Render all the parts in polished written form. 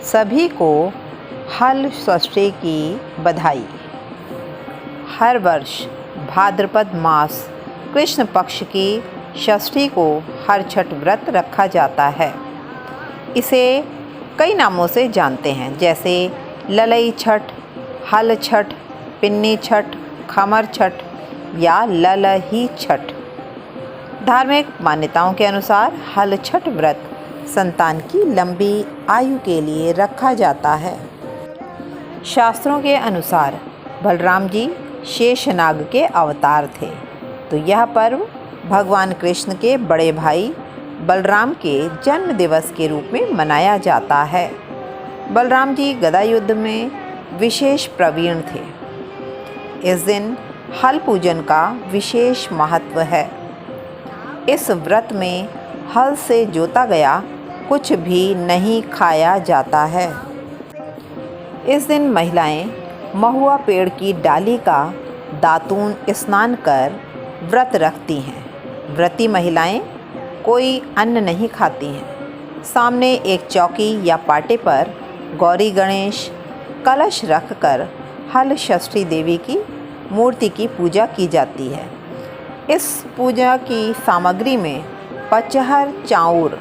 सभी को हल षष्ठी की बधाई। हर वर्ष भाद्रपद मास कृष्ण पक्ष की षष्ठी को हर छठ व्रत रखा जाता है। इसे कई नामों से जानते हैं, जैसे ललई छठ, हल छठ, पिन्नी छठ, खमर छठ या ललही छठ। धार्मिक मान्यताओं के अनुसार हल छठ व्रत संतान की लंबी आयु के लिए रखा जाता है। शास्त्रों के अनुसार बलराम जी शेषनाग के अवतार थे, तो यह पर्व भगवान कृष्ण के बड़े भाई बलराम के जन्म दिवस के रूप में मनाया जाता है। बलराम जी गदा युद्ध में विशेष प्रवीण थे। इस दिन हल पूजन का विशेष महत्व है। इस व्रत में हल से जोता गया कुछ भी नहीं खाया जाता है। इस दिन महिलाएं महुआ पेड़ की डाली का दातून स्नान कर व्रत रखती हैं। व्रती महिलाएं कोई अन्न नहीं खाती हैं। सामने एक चौकी या पाटे पर गौरी गणेश कलश रखकर हल षष्ठी देवी की मूर्ति की पूजा की जाती है। इस पूजा की सामग्री में पचहर चाउर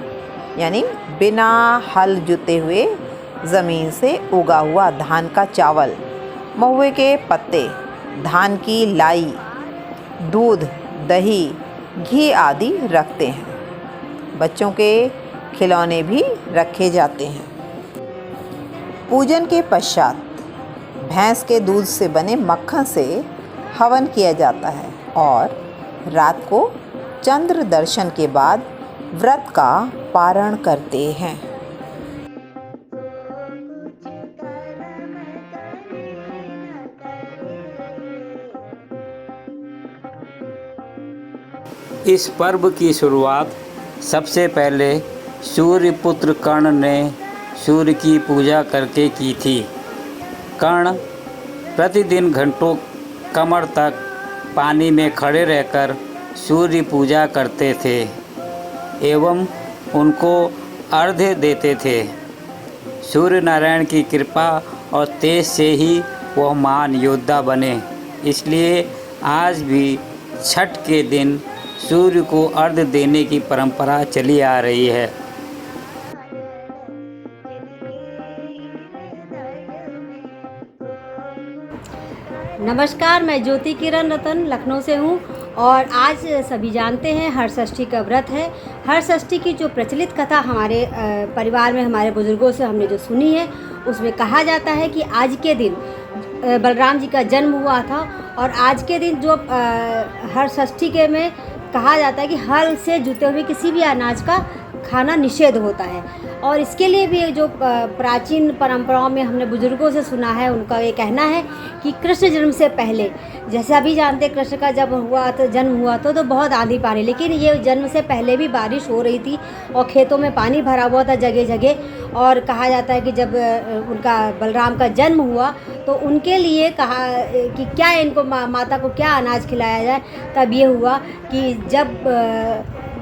यानी बिना हल जुते हुए ज़मीन से उगा हुआ धान का चावल, महुए के पत्ते, धान की लाई, दूध, दही, घी आदि रखते हैं। बच्चों के खिलौने भी रखे जाते हैं। पूजन के पश्चात भैंस के दूध से बने मक्खन से हवन किया जाता है और रात को चंद्र दर्शन के बाद व्रत का पारण करते हैं। इस पर्व की शुरुआत सबसे पहले सूर्यपुत्र कर्ण ने सूर्य की पूजा करके की थी। कर्ण प्रतिदिन घंटों कमर तक पानी में खड़े रहकर सूर्य पूजा करते थे एवं उनको अर्घ्य देते थे। सूर्य नारायण की कृपा और तेज से ही वह महान योद्धा बने। इसलिए आज भी छठ के दिन सूर्य को अर्घ्य देने की परंपरा चली आ रही है। नमस्कार, मैं ज्योति किरण रतन लखनऊ से हूँ और आज सभी जानते हैं हर षष्ठी का व्रत है। हर षष्ठी की जो प्रचलित कथा हमारे परिवार में हमारे बुजुर्गों से हमने जो सुनी है, उसमें कहा जाता है कि आज के दिन बलराम जी का जन्म हुआ था और आज के दिन जो हर षष्ठी के में कहा जाता है कि हल से जुते हुए किसी भी अनाज का खाना निषेध होता है। और इसके लिए भी जो प्राचीन परंपराओं में हमने बुजुर्गों से सुना है, उनका ये कहना है कि कृष्ण जन्म से पहले, जैसे अभी जानते कृष्ण का जब जन्म हुआ तो बहुत आंधी पानी, लेकिन ये जन्म से पहले भी बारिश हो रही थी और खेतों में पानी भरा हुआ था जगह जगह। और कहा जाता है कि जब उनका बलराम का जन्म हुआ तो उनके लिए कहा कि क्या इनको माता को क्या अनाज खिलाया जाए। तब ये हुआ कि जब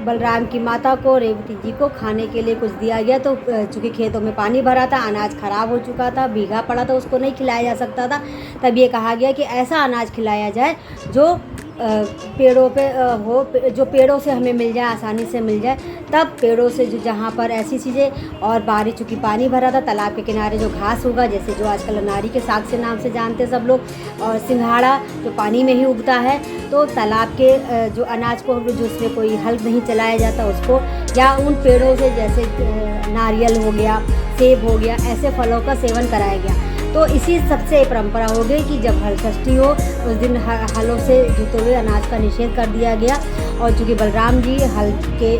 बलराम की माता को रेवती जी को खाने के लिए कुछ दिया गया तो चूँकि खेतों में पानी भरा था, अनाज ख़राब हो चुका था, भीगा पड़ा था, उसको नहीं खिलाया जा सकता था। तब ये कहा गया कि ऐसा अनाज खिलाया जाए जो पेड़ों पे हो, जो पेड़ों से हमें मिल जाए, आसानी से मिल जाए। तब पेड़ों से जो जहाँ पर ऐसी चीज़ें, और बारिश चूँकि पानी भरा था, तालाब के किनारे जो घास उगा, जैसे जो आजकल अनारी के साग से नाम से जानते हैं सब लोग, और सिंघाड़ा जो पानी में ही उगता है, तो तालाब के जो अनाज को जो उसमें कोई हल नहीं चलाया जाता उसको, या उन पेड़ों से जैसे नारियल हो गया, सेब हो गया, ऐसे फलों का सेवन कराया गया। तो इसी सबसे परंपरा हो गई कि जब हल षष्ठी हो उस दिन हलों से जुते हुए अनाज का निषेध कर दिया गया। और चूँकि बलराम जी हल के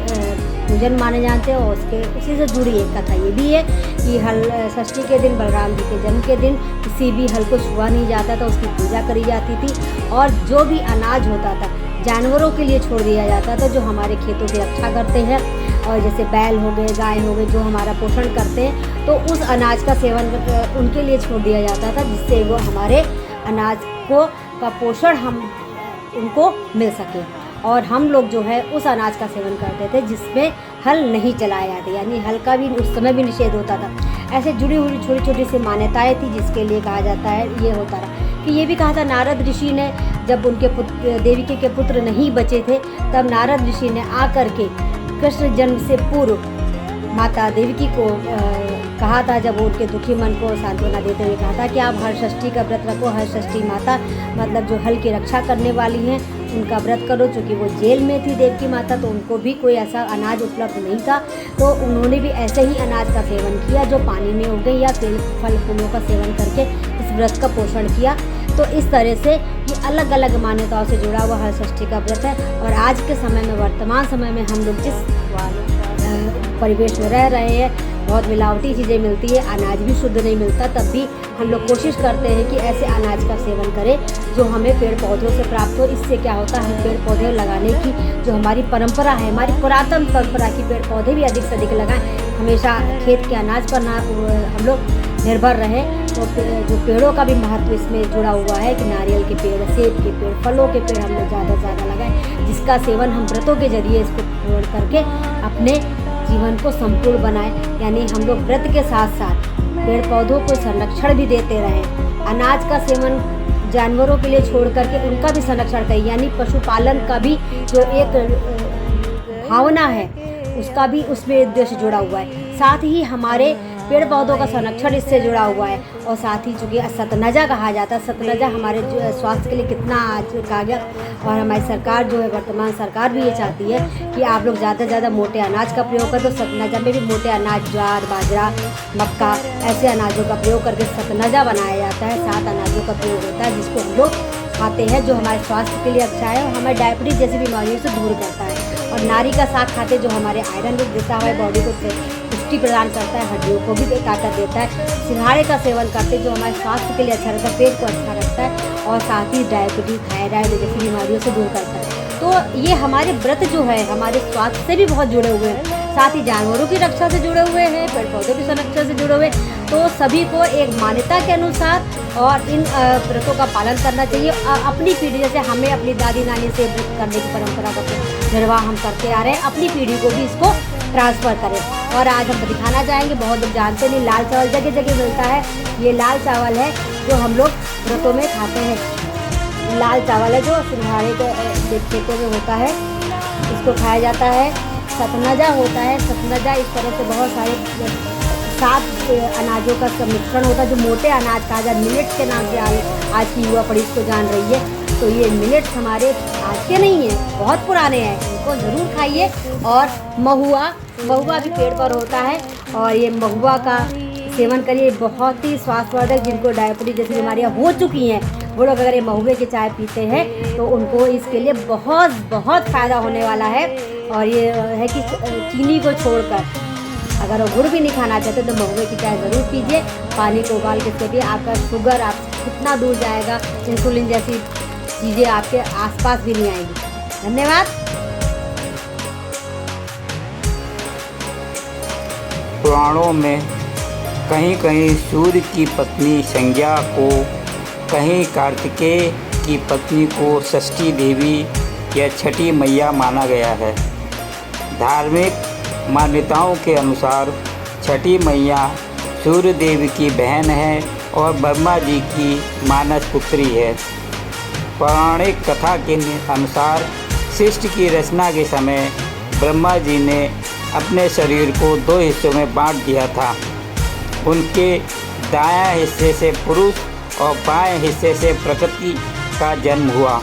पूजन माने जाते हैं, और उसके उसी से जुड़ी एक कथा ये भी है कि हल षष्ठी के दिन, बलराम जी के जन्म के दिन, किसी भी हल को छुआ नहीं जाता था, उसकी पूजा करी जाती थी। और जो भी अनाज होता था जानवरों के लिए छोड़ दिया जाता था, जो हमारे खेतों की रक्षा करते हैं, और जैसे बैल हो गए, गाय हो गए, जो हमारा पोषण करते हैं, तो उस अनाज का सेवन उनके लिए छोड़ दिया जाता था, जिससे वो हमारे अनाज को का पोषण हम उनको मिल सके। और हम लोग जो है उस अनाज का सेवन करते थे जिसमें हल नहीं चलाया जाता, यानी हल का भी उस समय भी निषेध होता था। ऐसे जुड़ी हुई छोटी छोटी सी मान्यताएं थी, जिसके लिए कहा जाता है ये होता रहा कि ये भी कहा था नारद ऋषि ने, जब उनके देवकी के पुत्र नहीं बचे थे, तब नारद ऋषि ने आकर के कृष्ण जन्म से पूर्व माता देवकी को कहा था, जब वो उनके दुखी मन को सांत्वना देते हुए कहा था कि आप हर षष्ठी का व्रत रखो। हर षष्ठी माता मतलब जो हल की रक्षा करने वाली हैं उनका व्रत करो, क्योंकि वो जेल में थी देवकी माता, तो उनको भी कोई ऐसा अनाज उपलब्ध नहीं था, तो उन्होंने भी ऐसे ही अनाज का सेवन किया जो पानी में उगे या फल फूलों का सेवन करके इस व्रत का पोषण किया। तो इस तरह से ये अलग अलग मान्यताओं से जुड़ा हुआ हर षष्ठी का व्रत है। और आज के समय में, वर्तमान समय में हम लोग जिस परिवेश में रह रहे हैं, बहुत मिलावटी चीज़ें मिलती है, अनाज भी शुद्ध नहीं मिलता, तब भी हम लोग कोशिश करते हैं कि ऐसे अनाज का सेवन करें जो हमें पेड़ पौधों से प्राप्त हो। इससे क्या होता है, पेड़ पौधे लगाने की जो हमारी परंपरा है, हमारी पुरातन परंपरा की, पेड़ पौधे भी अधिक से अधिक लगाएं, हमेशा खेत के अनाज पर ना हम लोग निर्भर रहें। तो जो पेड़ों का भी महत्व इसमें जुड़ा हुआ है कि नारियल के पेड़, सेब के पेड़, फलों के पेड़ हम लोग ज़्यादा से ज़्यादा लगाएं, जिसका सेवन हम व्रतों के जरिए इसको पूर्ण करके अपने जीवन को संपूर्ण बनाएं। यानी हम लोग व्रत के साथ साथ पेड़ पौधों को संरक्षण भी देते रहें। अनाज का सेवन जानवरों के लिए छोड़ करके उनका भी संरक्षण करें, यानी पशुपालन का भी जो एक भावना है उसका भी उसमें उद्देश्य जुड़ा हुआ है। साथ ही हमारे पेड़ पौधों का संरक्षण इससे जुड़ा हुआ है। और साथ ही चूँकि सतनजा कहा जाता है, सतनजा हमारे स्वास्थ्य के लिए कितना आज कहा गया। और हमारी सरकार जो है, वर्तमान सरकार भी ये चाहती है कि आप लोग ज़्यादा से ज़्यादा मोटे अनाज का प्रयोग करें। तो सतनजा में भी मोटे अनाज, ज्वार, बाजरा, मक्का, ऐसे अनाजों का प्रयोग करके सतनजा बनाया जाता है। 7 अनाजों का प्रयोग होता है जिसको हम लोग खाते हैं, जो हमारे स्वास्थ्य के लिए अच्छा है और हमारे डायबिटीज जैसी बीमारियों से दूर करता है। और नारी का साग खाते जो हमारे आयरन देता है, बॉडी को पुष्टि प्रदान करता है, हड्डियों को भी ताकत देता है। सिंघाड़े का सेवन करते जो हमारे स्वास्थ्य के लिए अच्छा रहता है, पेट को अच्छा रखता है और साथ ही डायबिटीज, थायराइड जैसी बीमारियों से दूर करता है। तो ये हमारे व्रत जो है हमारे स्वास्थ्य से भी बहुत जुड़े हुए हैं, साथ ही जानवरों की रक्षा से जुड़े हुए हैं, पेड़ पौधों की संरक्षण से जुड़े हुए। तो सभी को एक मान्यता के अनुसार और इन व्रतों का पालन करना चाहिए। अपनी पीढ़ी, जैसे हमें अपनी दादी नानी से व्रत करने की परंपरा का निर्वाह हम करते आ रहे हैं, अपनी पीढ़ी को भी इसको ट्रांसफ़र करें। और आज हम दिखाना चाहेंगे, बहुत लोग जानते नहीं, लाल चावल जगह जगह मिलता है। ये लाल चावल है जो हम लोग व्रतों में खाते हैं। लाल चावल है जो सिंघाड़े के खेतों में होता है, इसको खाया जाता है। सतनजा होता है, सतनजा इस तरह से बहुत सारे 7 अनाजों का मिश्रण होता है जो मोटे अनाज कहा जाए, मिलेट्स के नाम से आज की युवा पीढ़ी इसको जान रही है। तो ये मिलेट्स हमारे आज के नहीं हैं, बहुत पुराने हैं, इनको ज़रूर खाइए। और महुआ भी पेड़ पर होता है और ये महुआ का सेवन करिए, बहुत ही स्वास्थ्यवर्धक। जिनको डायबिटीज जैसी बीमारियाँ हो चुकी हैं वो लोग अगर ये महुए की चाय पीते हैं तो उनको इसके लिए बहुत बहुत फ़ायदा होने वाला है। और ये है कि चीनी को छोड़कर अगर वो गुड़ भी नहीं खाना चाहते तो महुए की चाय ज़रूर पीजिए। पानी को उबाल के पीजिए, आपका शुगर आप कितना दूर जाएगा, इंसुलिन जैसी चीज़ें आपके आसपास भी नहीं आएंगी। धन्यवाद। पुराणों में कहीं कहीं सूर्य की पत्नी संज्ञा को, कहीं कार्तिकेय की पत्नी को षष्ठी देवी या छठी मैया माना गया है। धार्मिक मान्यताओं के अनुसार छठी मैया सूर्य देव की बहन है और ब्रह्मा जी की मानस पुत्री है। पौराणिक कथा के अनुसार सृष्टि की रचना के समय ब्रह्मा जी ने अपने शरीर को 2 हिस्सों में बांट दिया था। उनके दायां हिस्से से पुरुष और बाएं हिस्से से प्रकृति का जन्म हुआ।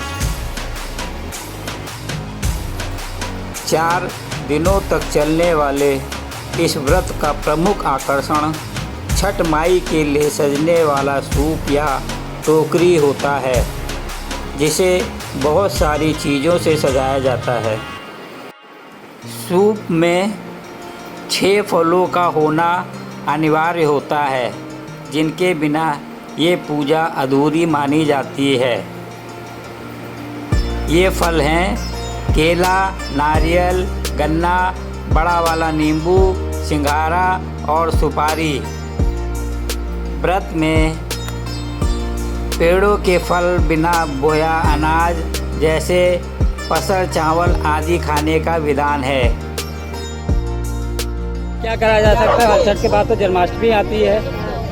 4 दिनों तक चलने वाले इस व्रत का प्रमुख आकर्षण छठ माई के लिए सजने वाला सूप या टोकरी होता है, जिसे बहुत सारी चीज़ों से सजाया जाता है। सूप में 6 फलों का होना अनिवार्य होता है, जिनके बिना ये पूजा अधूरी मानी जाती है। ये फल हैं केला, नारियल, गन्ना, बड़ा वाला नींबू, सिंघाड़ा और सुपारी। व्रत में पेड़ों के फल, बिना बोया अनाज जैसे पसर, चावल आदि खाने का विधान है। क्या करा जा सकता है? हलछट के बाद तो जन्माष्टमी आती है,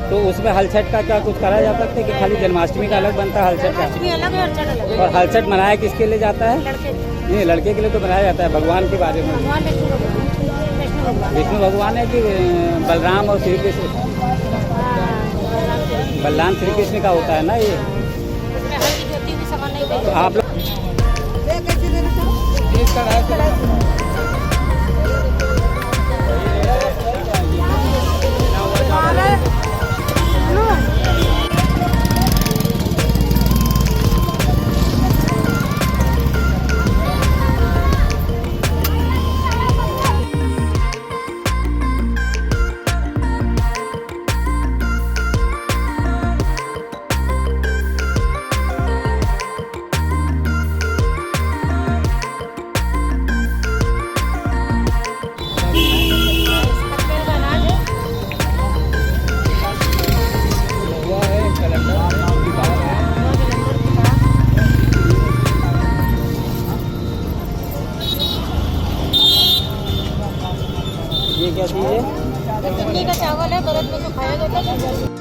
तो उसमें हलछट का क्या कुछ करा जा सकता है कि खाली जन्माष्टमी का अलग बनता है हलछट का? अलग है, हलछट अलग है। और हलछट मनाया किसके लिए जाता है? लड़के नहीं, लड़के के लिए तो मनाया जाता है। भगवान के बारे में भगवान विष्णु भगवान विष्णु भगवान है कि बलराम और श्री कृष्ण? बलराम श्री कृष्ण का होता है ना ये। तो आप लोग ये क्या चीज़ है? चटनी का चावल है, व्रत में जो खाया जाता है।